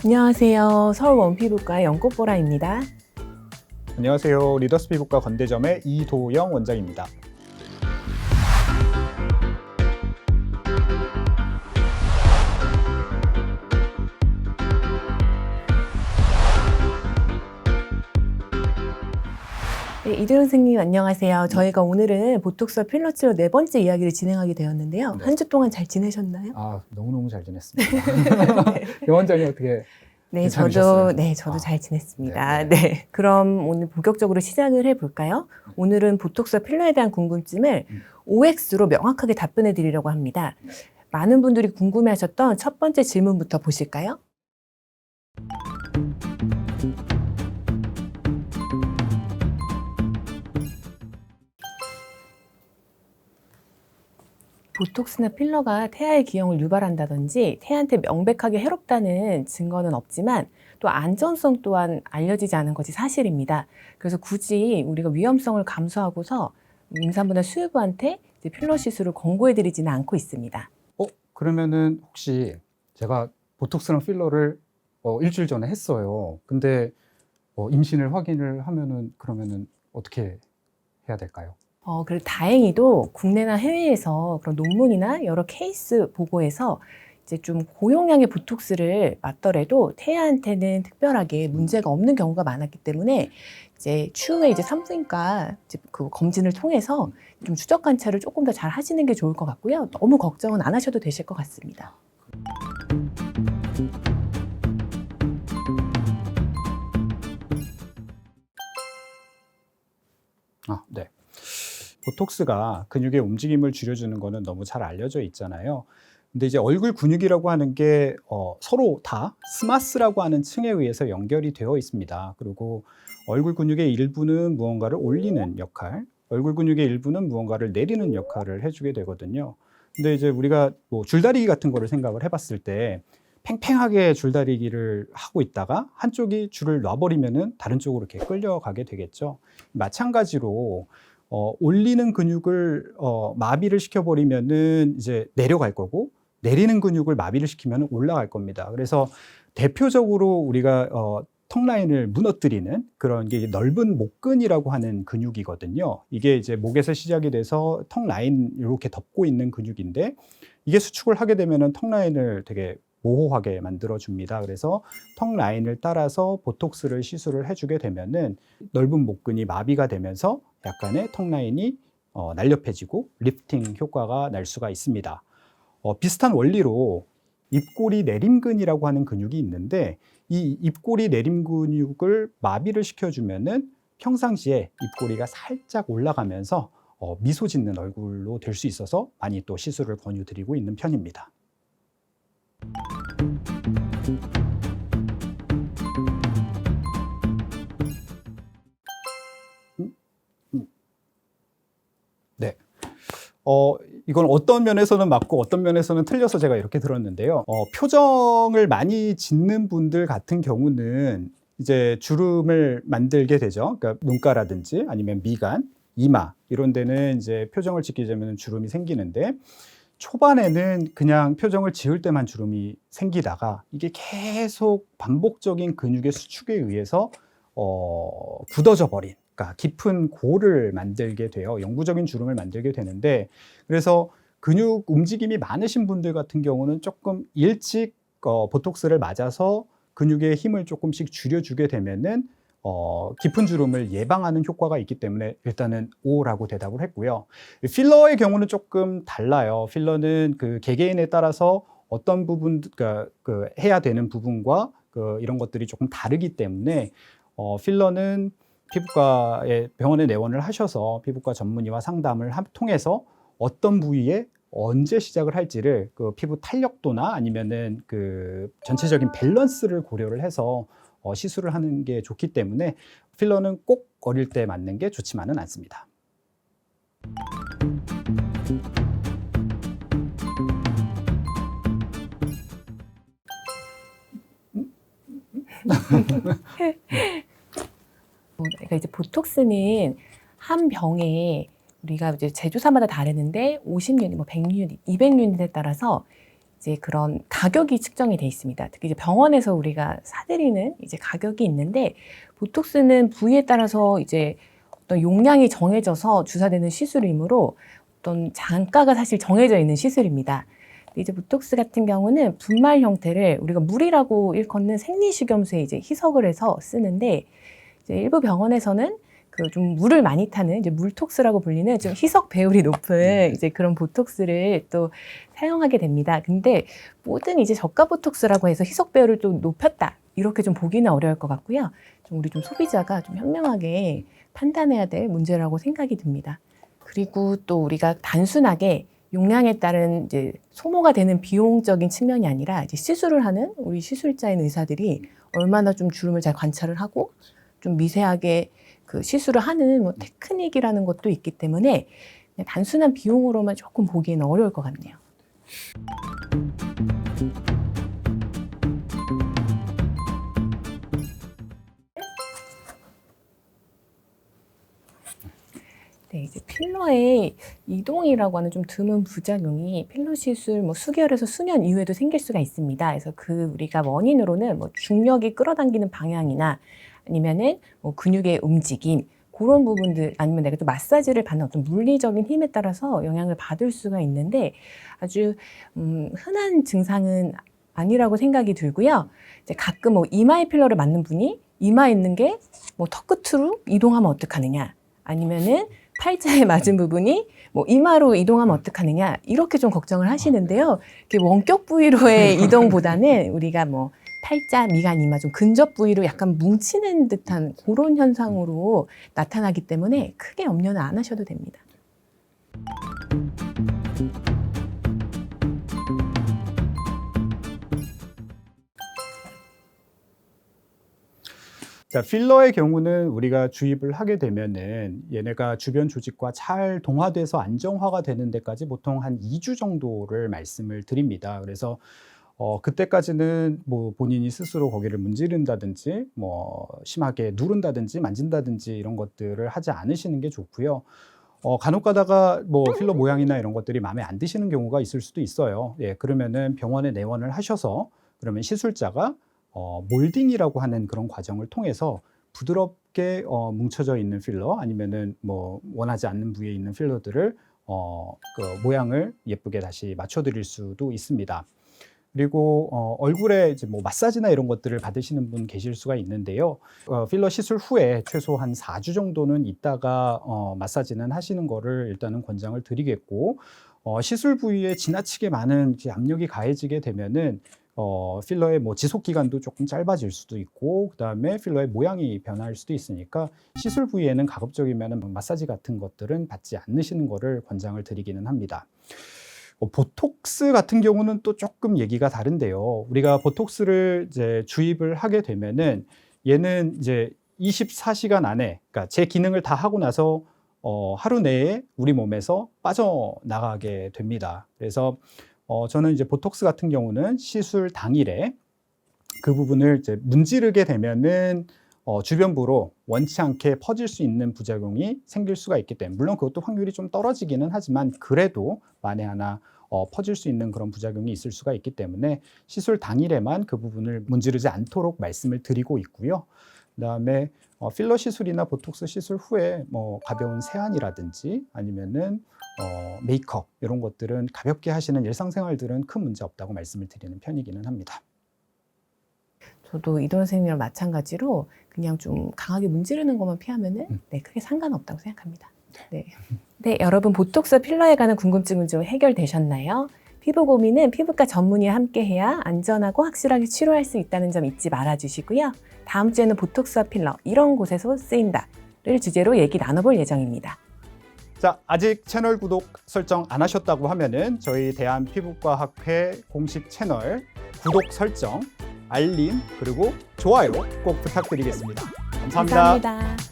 안녕하세요. 서울 원피부과 연꽃보라입니다. 안녕하세요. 리더스 피부과 건대점의 이도영 원장입니다. 네, 이도영 선생님 안녕하세요. 저희가 오늘은 보톡스와 필러 치료 네 번째 이야기를 진행하게 되었는데요. 네. 한 주 동안 잘 지내셨나요? 너무너무 잘 지냈습니다. 이 원장님 어떻게 네, 괜찮으셨어요? 저도 잘 지냈습니다. 네. 네. 그럼 오늘 본격적으로 시작을 해볼까요? 오늘은 보톡스와 필러에 대한 궁금증을 OX로 명확하게 답변해 드리려고 합니다. 많은 분들이 궁금해하셨던 첫 번째 질문부터 보실까요? 보톡스나 필러가 태아의 기형을 유발한다든지 태아한테 명백하게 해롭다는 증거는 없지만 또 안전성 또한 알려지지 않은 것이 사실입니다. 그래서 굳이 우리가 위험성을 감수하고서 임산부나 수유부한테 이제 필러 시술을 권고해드리지는 않고 있습니다. 그러면은 혹시 제가 보톡스랑 필러를 일주일 전에 했어요. 근데 임신을 확인을 하면은 그러면은 어떻게 해야 될까요? 그리고 다행히도 국내나 해외에서 그런 논문이나 여러 케이스 보고에서 이제 좀 고용량의 보톡스를 맞더라도 태아한테는 특별하게 문제가 없는 경우가 많았기 때문에 이제 추후에 이제 산부인과 이제 그 검진을 통해서 좀 추적 관찰을 조금 더 잘 하시는 게 좋을 것 같고요. 너무 걱정은 안 하셔도 되실 것 같습니다. 네. 보톡스가 근육의 움직임을 줄여주는 거는 너무 잘 알려져 있잖아요. 근데 이제 얼굴 근육이라고 하는 게 서로 다 스마스라고 하는 층에 의해서 연결이 되어 있습니다. 그리고 얼굴 근육의 일부는 무언가를 올리는 역할, 얼굴 근육의 일부는 무언가를 내리는 역할을 해주게 되거든요. 근데 이제 우리가 뭐 줄다리기 같은 거를 생각을 해봤을 때 팽팽하게 줄다리기를 하고 있다가 한쪽이 줄을 놔버리면은 다른 쪽으로 이렇게 끌려가게 되겠죠. 마찬가지로 올리는 근육을 마비를 시켜버리면은 이제 내려갈 거고, 내리는 근육을 마비를 시키면 올라갈 겁니다. 그래서 대표적으로 우리가 턱 라인을 무너뜨리는 그런 게 넓은 목근이라고 하는 근육이거든요. 이게 이제 목에서 시작이 돼서 턱 라인 이렇게 덮고 있는 근육인데, 이게 수축을 하게 되면은 턱 라인을 되게 모호하게 만들어 줍니다. 그래서 턱 라인을 따라서 보톡스를 시술을 해주게 되면은 넓은 목근이 마비가 되면서 약간의 턱 라인이 날렵해지고 리프팅 효과가 날 수가 있습니다. 비슷한 원리로 입꼬리 내림근이라고 하는 근육이 있는데, 이 입꼬리 내림 근육을 마비를 시켜주면은 평상시에 입꼬리가 살짝 올라가면서 미소 짓는 얼굴로 될 수 있어서 많이 또 시술을 권유드리고 있는 편입니다. 네. 이건 어떤 면에서는 맞고 어떤 면에서는 틀려서 제가 이렇게 들었는데요. 표정을 많이 짓는 분들 같은 경우는 이제 주름을 만들게 되죠. 그러니까 눈가라든지 아니면 미간, 이마 이런 데는 이제 표정을 짓게 되면 주름이 생기는데, 초반에는 그냥 표정을 지을 때만 주름이 생기다가 이게 계속 반복적인 근육의 수축에 의해서 굳어져 버린, 그러니까 깊은 골을 만들게 돼요. 영구적인 주름을 만들게 되는데, 그래서 근육 움직임이 많으신 분들 같은 경우는 조금 일찍 보톡스를 맞아서 근육의 힘을 조금씩 줄여주게 되면은 깊은 주름을 예방하는 효과가 있기 때문에 일단은 O라고 대답을 했고요. 필러의 경우는 조금 달라요. 필러는 그 개개인에 따라서 어떤 부분, 그러니까 그 해야 되는 부분과 이런 것들이 조금 다르기 때문에 필러는 피부과에 병원에 내원을 하셔서 피부과 전문의와 상담을 통해서 어떤 부위에 언제 시작을 할지를 그 피부 탄력도나 아니면은 그 전체적인 밸런스를 고려를 해서 시술을 하는 게 좋기 때문에 필러는 꼭 어릴 때 맞는 게 좋지만은 않습니다. 그러니까 이제 보톡스는 한 병에 우리가 이제 제조사마다 다르는데 50유닛, 뭐 100유닛, 200유닛에 따라서 이제 그런 가격이 측정이 돼 있습니다. 특히 이제 병원에서 우리가 사들이는 이제 가격이 있는데, 보톡스는 부위에 따라서 이제 어떤 용량이 정해져서 주사되는 시술이므로 어떤 단가가 사실 정해져 있는 시술입니다. 근데 이제 보톡스 같은 경우는 분말 형태를 우리가 물이라고 일컫는 생리식염수에 이제 희석을 해서 쓰는데, 이제 일부 병원에서는 그 좀 물을 많이 타는 이제 물톡스라고 불리는 좀 희석 배율이 높은 이제 그런 보톡스를 또 사용하게 됩니다. 근데 모든 이제 저가 보톡스라고 해서 희석 배율을 또 높였다, 이렇게 좀 보기는 어려울 것 같고요. 좀 우리 좀 소비자가 좀 현명하게 판단해야 될 문제라고 생각이 듭니다. 그리고 또 우리가 단순하게 용량에 따른 이제 소모가 되는 비용적인 측면이 아니라, 이제 시술을 하는 우리 시술자인 의사들이 얼마나 좀 주름을 잘 관찰을 하고 좀 미세하게 그 시술을 하는 뭐 테크닉이라는 것도 있기 때문에 그냥 단순한 비용으로만 조금 보기에는 어려울 것 같네요. 네, 이제 필러의 이동이라고 하는 좀 드문 부작용이 필러 시술 뭐 수개월에서 수년 이후에도 생길 수가 있습니다. 그래서 그 우리가 원인으로는 뭐 중력이 끌어당기는 방향이나 아니면은 뭐 근육의 움직임, 그런 부분들, 아니면 내가 또 마사지를 받는 어떤 물리적인 힘에 따라서 영향을 받을 수가 있는데, 아주 흔한 증상은 아니라고 생각이 들고요. 이제 가끔 뭐 이마에 필러를 맞는 분이 이마에 있는 게 뭐 턱 끝으로 이동하면 어떡하느냐, 아니면은 팔자에 맞은 부분이 뭐 이마로 이동하면 어떡하느냐, 이렇게 좀 걱정을 하시는데요. 이렇게 원격 부위로의 이동보다는 우리가 뭐 팔자, 미간, 이마 좀 근접 부위로 약간 뭉치는 듯한 그런 현상으로 나타나기 때문에 크게 염려는 안 하셔도 됩니다. 자, 필러의 경우는 우리가 주입을 하게 되면은 얘네가 주변 조직과 잘 동화돼서 안정화가 되는 데까지 보통 한 2주 정도를 말씀을 드립니다. 그래서 그때까지는 뭐 본인이 스스로 거기를 문지른다든지 뭐 심하게 누른다든지 만진다든지 이런 것들을 하지 않으시는 게 좋고요. 간혹 가다가 뭐 필러 모양이나 이런 것들이 마음에 안 드시는 경우가 있을 수도 있어요. 예, 그러면은 병원에 내원을 하셔서, 그러면 시술자가 몰딩이라고 하는 그런 과정을 통해서 부드럽게 뭉쳐져 있는 필러, 아니면은 뭐 원하지 않는 부위에 있는 필러들을 그 모양을 예쁘게 다시 맞춰드릴 수도 있습니다. 그리고 얼굴에 이제 뭐 마사지나 이런 것들을 받으시는 분 계실 수가 있는데요. 필러 시술 후에 최소 한 4주 정도는 있다가 마사지는 하시는 거를 일단은 권장을 드리겠고, 시술 부위에 지나치게 많은 압력이 가해지게 되면은 필러의 뭐 지속 기간도 조금 짧아질 수도 있고, 그다음에 필러의 모양이 변할 수도 있으니까 시술 부위에는 가급적이면 마사지 같은 것들은 받지 않으시는 거를 권장을 드리기는 합니다. 보톡스 같은 경우는 또 조금 얘기가 다른데요. 우리가 보톡스를 이제 주입을 하게 되면은 얘는 이제 24시간 안에, 그러니까 제 기능을 다 하고 나서 하루 내에 우리 몸에서 빠져나가게 됩니다. 그래서 저는 이제 보톡스 같은 경우는 시술 당일에 그 부분을 이제 문지르게 되면은 주변부로 원치 않게 퍼질 수 있는 부작용이 생길 수가 있기 때문에, 물론 그것도 확률이 좀 떨어지기는 하지만 그래도 만에 하나 퍼질 수 있는 그런 부작용이 있을 수가 있기 때문에 시술 당일에만 그 부분을 문지르지 않도록 말씀을 드리고 있고요. 그다음에 필러 시술이나 보톡스 시술 후에 뭐 가벼운 세안이라든지 아니면은 메이크업, 이런 것들은 가볍게 하시는 일상생활들은 큰 문제 없다고 말씀을 드리는 편이기는 합니다. 저도 이동 선생님이랑 마찬가지로 그냥 좀 강하게 문지르는 것만 피하면은 네, 크게 상관없다고 생각합니다. 네. 네, 여러분 보톡스 필러에 관한 궁금증은 좀 해결되셨나요? 피부 고민은 피부과 전문의와 함께해야 안전하고 확실하게 치료할 수 있다는 점 잊지 말아주시고요. 다음 주에는 보톡스와 필러, 이런 곳에서 쓰인다를 주제로 얘기 나눠볼 예정입니다. 자, 아직 채널 구독 설정 안 하셨다고 하면은 저희 대한피부과학회 공식 채널 구독 설정, 알림, 그리고 좋아요 꼭 부탁드리겠습니다. 감사합니다. 감사합니다.